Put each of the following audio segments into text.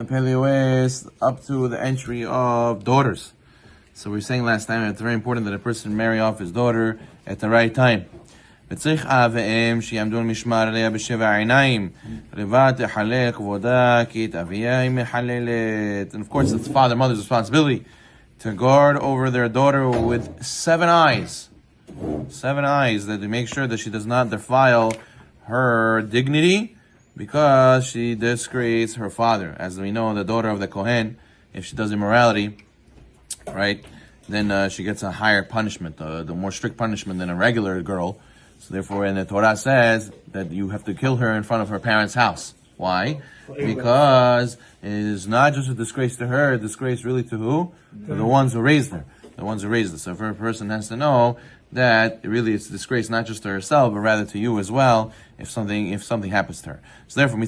Pele Yoetz up to the entry of daughters. So we were saying last time it's very important that a person marry off his daughter at the right time. וצריך אב ואם שיעמדו משמר עליה בשבע עיניים. לבד תחלק כבודה כי את אביה היא מחללת. And of course it's father and mother's responsibility to guard over their daughter with 7 eyes. 7 eyes, that to make sure that she does not defile her dignity because she disgraced her father. As we know, the daughter of the Kohen, if she does immorality, right, then she gets a higher punishment, the more strict punishment than a regular girl. So therefore, and the Torah says that you have to kill her in front of her parents' house. Why? Because it is not just a disgrace to her, a disgrace really to who? To the ones who raised her. The ones who raised her. So a person has to know that really it's a disgrace not just to herself, but rather to you as well, if something happens to her. So therefore,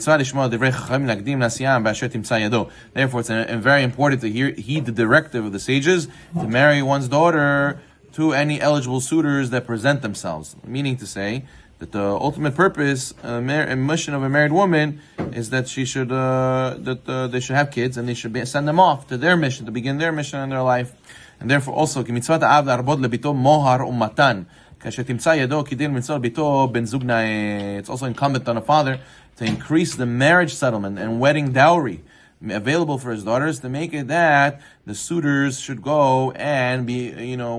therefore it's very important to heed the directive of the sages to marry one's daughter to any eligible suitors that present themselves. Meaning to say that the ultimate purpose and mission of a married woman is that she should they should have kids and they should send them off to their mission, to begin their mission in their life. And therefore also, it's also incumbent on a father to increase the marriage settlement and wedding dowry available for his daughters, to make it that the suitors should go and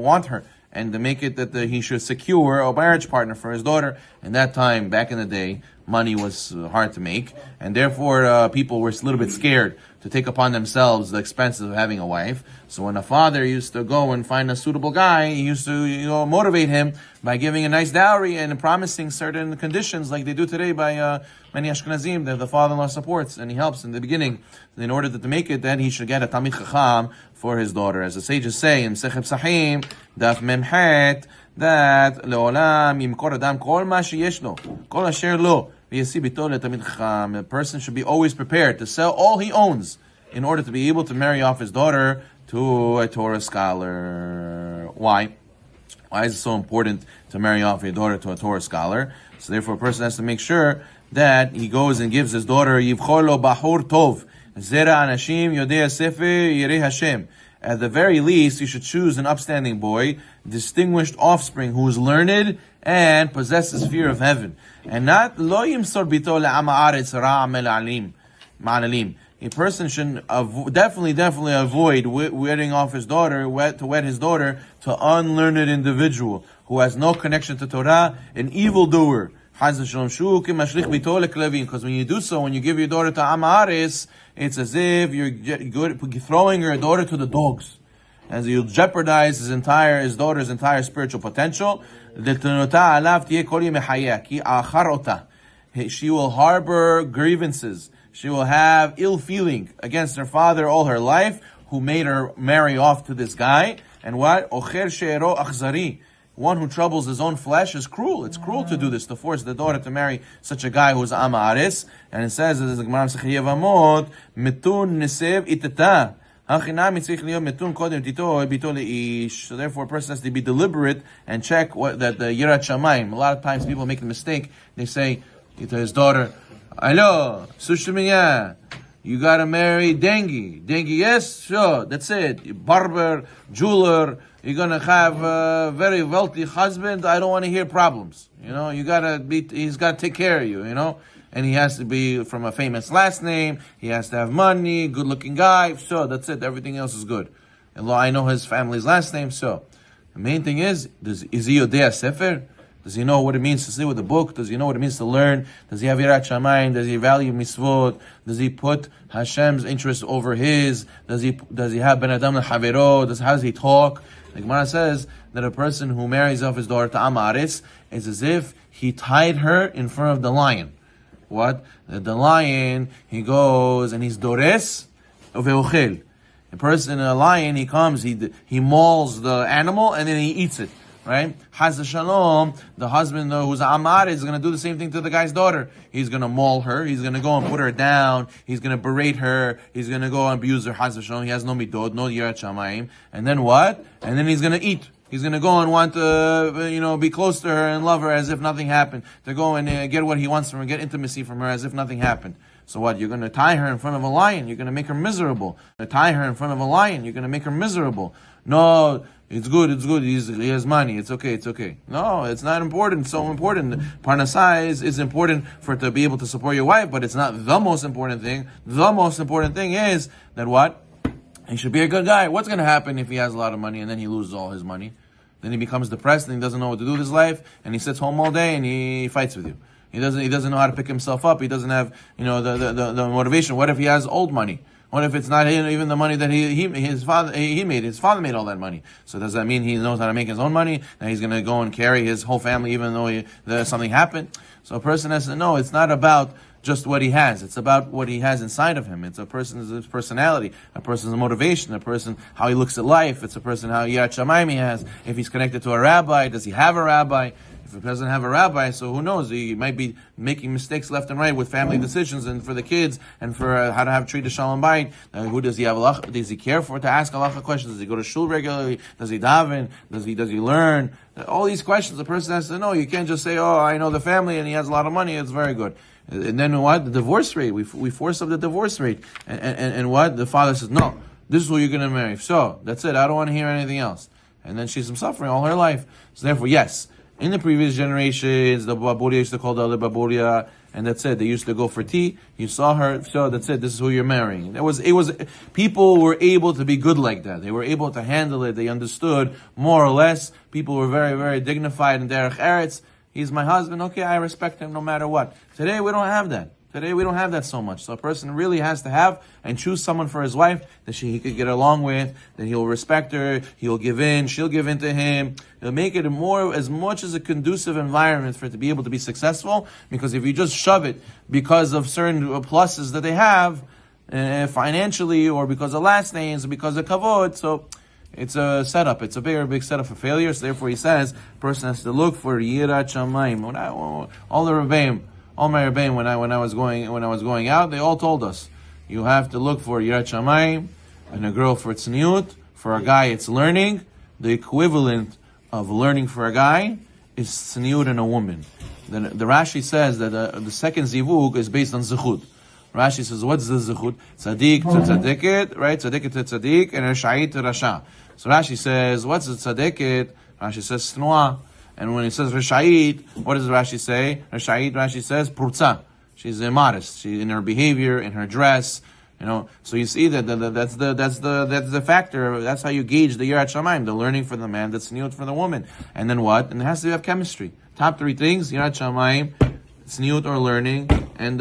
want her, and to make it that he should secure a marriage partner for his daughter. And that time, back in the day, money was hard to make, and therefore people were a little bit scared to take upon themselves the expenses of having a wife. So when a father used to go and find a suitable guy, he used to motivate him by giving a nice dowry and promising certain conditions, like they do today by many Ashkenazim that the father-in-law supports and he helps in the beginning, in order to make it that he should get a Talmid Chacham for his daughter. As the sages say in Sechet Psachim, Daf Memchet, that Leolam Yimkor Adam Kol Ma Sheyesh Lo, Kol Asher Lo. A person should be always prepared to sell all he owns in order to be able to marry off his daughter to a Torah scholar. Why? Why is it so important to marry off your daughter to a Torah scholar? So therefore a person has to make sure that he goes and gives his daughter Yivchor lo Bahur Tov, Zera Anashim Yodei Sefer Yirei Hashem. At the very least, you should choose an upstanding boy, distinguished offspring who is learned and possesses fear of heaven. And not lo yimsor bito le'am haaretz ra'am el ma'alim. A person should definitely avoid wedding off his daughter, to wed his daughter to unlearned individual who has no connection to Torah, an evildoer. Because when you do so, when you give your daughter to Am Haaretz, it's as if you're throwing your daughter to the dogs, as you'll jeopardize his daughter's entire spiritual potential. She will harbor grievances. She will have ill feeling against her father all her life, who made her marry off to this guy. And what? One who troubles his own flesh is cruel. It's cruel to do this, to force the daughter to marry such a guy who's Am Haaretz. And it says, as the Gemara in Sechet Yevamot, Mitun nesev itata. So therefore a person has to be deliberate and check that the Yirat Shamayim. A lot of times people make the mistake. They say to his daughter, "Hello, Sushmiya, you gotta marry Dengi. Dengi, yes, sure, that's it. Barber, jeweler, you're gonna have a very wealthy husband. I don't want to hear problems. He's gotta take care of you, And he has to be from a famous last name. He has to have money, good-looking guy. So that's it. Everything else is good. And I know his family's last name. So the main thing is he Yodei Sefer? Does he know what it means to sit with a book? Does he know what it means to learn? Does he have Yirat Shamayim? Does he value mitzvot? Does he put Hashem's interest over his? Does he have Ben Adam L'Havero? How does he talk? The Gemara says that a person who marries off his daughter to Am Haaretz is as if he tied her in front of the lion. What? The lion, he goes and he's dores uveochel. A lion, he comes, he mauls the animal and then he eats it. Right? Chas Shalom, the husband who's Am Haaretz is going to do the same thing to the guy's daughter. He's going to maul her. He's going to go and put her down. He's going to berate her. He's going to go and abuse her. Chas Shalom. He has no midot, no Yirat Shamayim. And then what? And then he's going to eat. He's going to go and want to, be close to her and love her as if nothing happened. To go and get what he wants from her, get intimacy from her as if nothing happened. So what? You're going to tie her in front of a lion. You're going to make her miserable. Tie her in front of a lion. You're going to make her miserable. No, it's good. He has money. It's okay. No, it's not important. It's so important. Parnasah is important for it to be able to support your wife, but it's not the most important thing. The most important thing is that what? He should be a good guy. What's going to happen if he has a lot of money and then he loses all his money? Then he becomes depressed and he doesn't know what to do with his life, and he sits home all day and he fights with you. He doesn't know how to pick himself up. He doesn't have, the motivation. What if he has old money? What if it's not even the money that his father made? His father made all that money. So does that mean he knows how to make his own money? Now he's going to go and carry his whole family even though something happened? So a person has to know it's not about just what he has. It's about what he has inside of him. It's a person's personality, a person's motivation, a person, how he looks at life. It's a person, how Yirat Shamayim he has. If he's connected to a rabbi, does he have a rabbi? If he doesn't have a rabbi, so who knows? He might be making mistakes left and right with family decisions and for the kids and for how to treat a shalom bayit. Who does he have? Does he care for to ask halacha questions? Does he go to shul regularly? Does he daven? Does he learn? All these questions the person has to know. You can't just say, "Oh, I know the family and he has a lot of money. It's very good." And then what? The divorce rate. We force up the divorce rate. And what? The father says, "No, this is who you're going to marry." So that's it. I don't want to hear anything else. And then she's suffering all her life. So therefore, yes. In the previous generations, the baburia used to call the other baburia, and that's it. They used to go for tea. You saw her, so that's it. This is who you're marrying. It was. People were able to be good like that. They were able to handle it. They understood more or less. People were very, very dignified in derech eretz. He's my husband. Okay, I respect him no matter what. Today we don't have that. Today we don't have that so much. So a person really has to have and choose someone for his wife that he could get along with, that he'll respect her, he'll give in, she'll give in to him. He'll make it as much as a conducive environment for it to be able to be successful. Because if you just shove it because of certain pluses that they have, financially, or because of last names, or because of kavod, so it's a setup. It's a big setup for failure. So therefore he says, a person has to look for Yirat Shamayim. All the Rebbeim, all my Rebbeim, when I was going out, they all told us, you have to look for Yirat Shamayim, and a girl for tzniut. For a guy, it's learning. The equivalent of learning for a guy is tzniut in a woman. The Rashi says that the second zivug is based on zechut. Rashi says, what's the zechut? Tzaddik to tzaddiket, right? Tzaddiket to tzaddik, and rasha'it to rasha. So Rashi says, what's the tzaddiket? Rashi says, snua. And when it says rasha'it, what does Rashi say? Rashi says, purza. She's immodest. She, in her behavior, in her dress, So you see that's the factor. That's how you gauge the Yirat Shamayim, the learning for the man, the tzniut for the woman. And then what? And it has to have chemistry. Top three things: Yirat Shamayim, tzniut or learning, and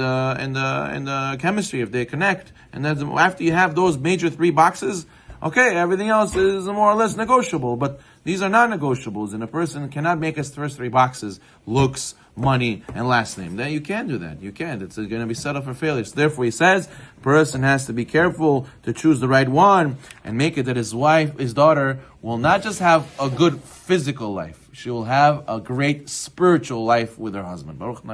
chemistry if they connect. And then after you have those major three boxes, okay, everything else is more or less negotiable. But these are non-negotiables, and a person cannot make his first three boxes: looks, money, and last name. Then you can't do that. You can't. It's going to be set up for failure. So therefore, he says, a person has to be careful to choose the right one and make it that his wife, his daughter, will not just have a good physical life. She will have a great spiritual life with her husband. Baruch